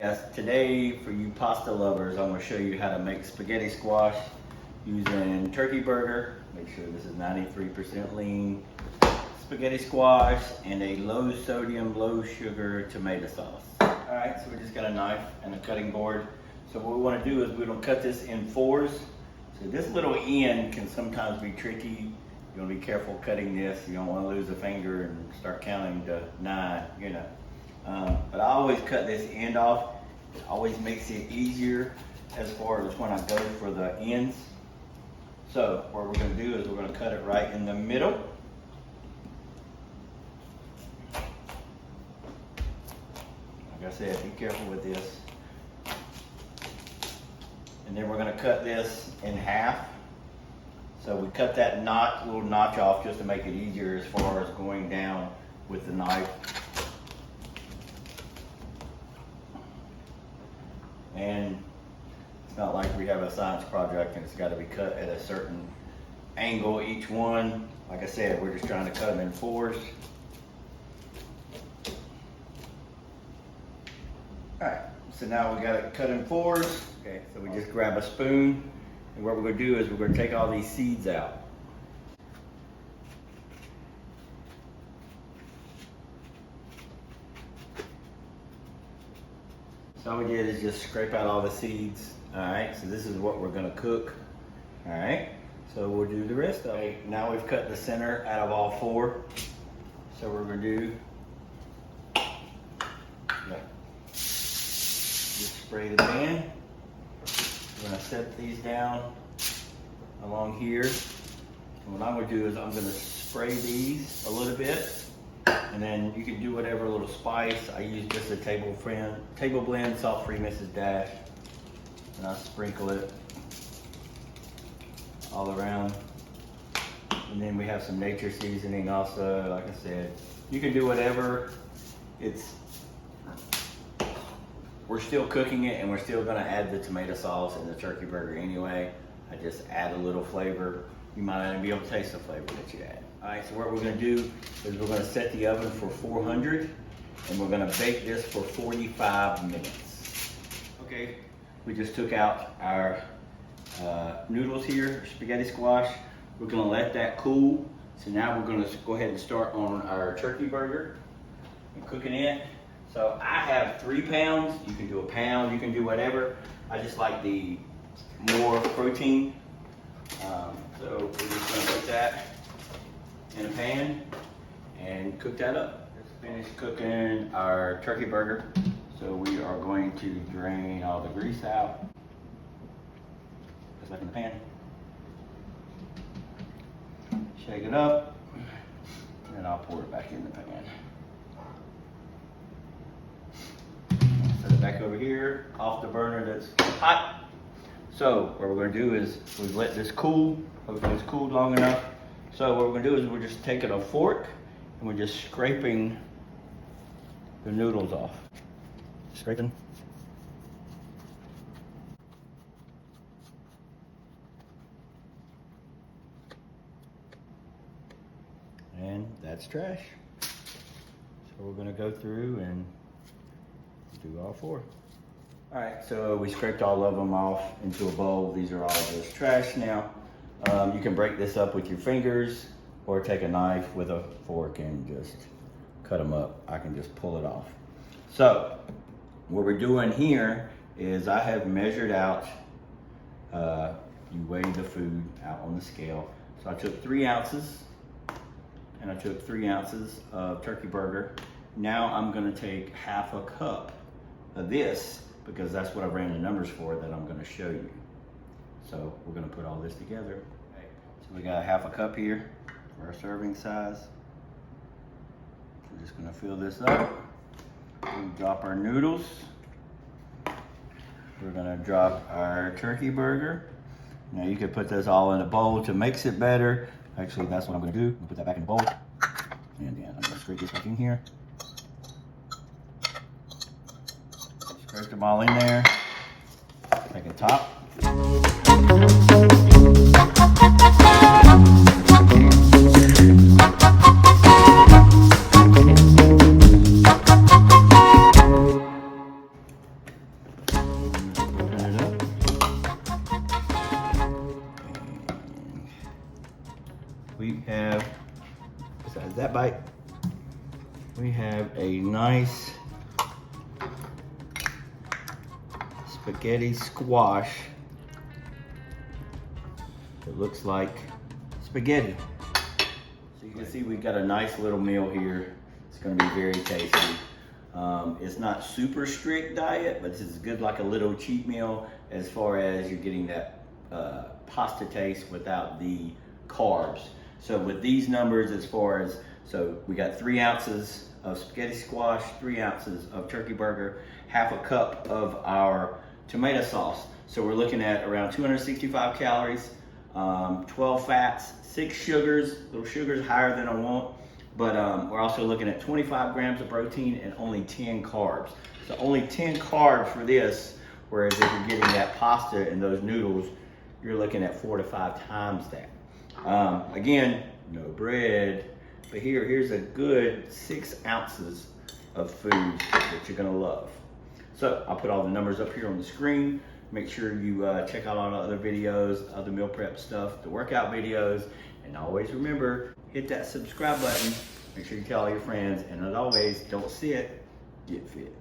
Yes, today for you pasta lovers, I'm going to show you how to make spaghetti squash using turkey burger. Make sure this is 93% lean. Spaghetti squash and a low sodium, low sugar tomato sauce. Alright, so we just got a knife and a cutting board. So what we want to do is we're going to cut this in fours. So this little end can sometimes be tricky. You want to be careful cutting this. You don't want to lose a finger and start counting to 9, you know. But I always cut this end off. It always makes it easier as far as when I go for the ends. So what we're going to do is we're going to cut it right in the middle. Like I said, be careful with this. And then we're going to cut this in half. So we cut that little notch off just to make it easier as far as going down with the knife. And it's not like we have a science project and it's got to be cut at a certain angle each one. Like I said, we're just trying to cut them in fours. Alright, so now we got it cut in fours. Okay, so we just grab a spoon, and what we're going to do is we're going to take all these seeds out. So all we did is just scrape out all the seeds. Alright, so this is what we're going to cook. Alright, so we'll do the rest of it. Now we've cut the center out of all four. So what we're going to do, just spray the pan. We're going to set these down along here. And what I'm going to do is I'm going to spray these a little bit. And then you can do whatever little spice. I use just a table blend, salt-free Mrs. Dash. And I sprinkle it all around. And then we have some nature seasoning also, like I said. You can do whatever. We're still cooking it and we're still gonna add the tomato sauce and the turkey burger anyway. I just add a little flavor. You might not even be able to taste the flavor that you add. All right, so what we're gonna do is we're gonna set the oven for 400 and we're gonna bake this for 45 minutes. Okay, we just took out our noodles here, spaghetti squash. We're gonna let that cool. So now we're gonna go ahead and start on our turkey burger and cooking it. So I have 3 pounds. You can do a pound, you can do whatever. I just like the more protein. So we're just gonna put that in a pan and cook that up. Just finished cooking our turkey burger. So we are going to drain all the grease out. Just back in the pan. Shake it up, and then I'll pour it back in the pan. Set it back over here, off the burner that's hot. So what we're going to do is we've let this cool. Hopefully it's cooled long enough. So what we're going to do is we're just taking a fork and we're just scraping the noodles off. Scraping. And that's trash. So we're going to go through and do all 4. All right, so we scraped all of them off into a bowl. These are all just trash now. You can break this up with your fingers or take a knife with a fork and just cut them up. I can just pull it off. So what we're doing here is I have measured out, you weigh the food out on the scale. So I took 3 ounces and I took 3 ounces of turkey burger. Now I'm gonna take half a cup of this because that's what I ran the numbers for that I'm gonna show you. So we're gonna put all this together. Okay. So we got half a cup here for our serving size. We're just gonna fill this up. We drop our noodles. We're gonna drop our turkey burger. Now you could put this all in a bowl to mix it better. Actually, that's what I'm gonna do. I'm gonna put that back in the bowl. And then I'm gonna scrape this back in here. Scrape them all in there. Take a top. we have, besides that bite, we have a nice spaghetti squash. It looks like spaghetti. So you can see we've got a nice little meal here. It's gonna be very tasty. It's not super strict diet, but this is good, like a little cheat meal as far as you're getting that pasta taste without the carbs. So with these numbers, as far as, so we got 3 ounces of spaghetti squash, 3 ounces of turkey burger, half a cup of our tomato sauce. So we're looking at around 265 calories, 12 fats, 6 sugars. Little sugars higher than I want, but we're also looking at 25 grams of protein and only 10 carbs. So only 10 carbs for this, whereas if you're getting that pasta and those noodles, you're looking at 4 to 5 times that. Again, no bread, but here's a good 6 ounces of food that you're gonna love. So I'll put all the numbers up here on the screen. Make sure you check out all the other videos, other meal prep stuff, the workout videos, and always remember, hit that subscribe button. Make sure you tell all your friends, and as always, don't sit, get fit.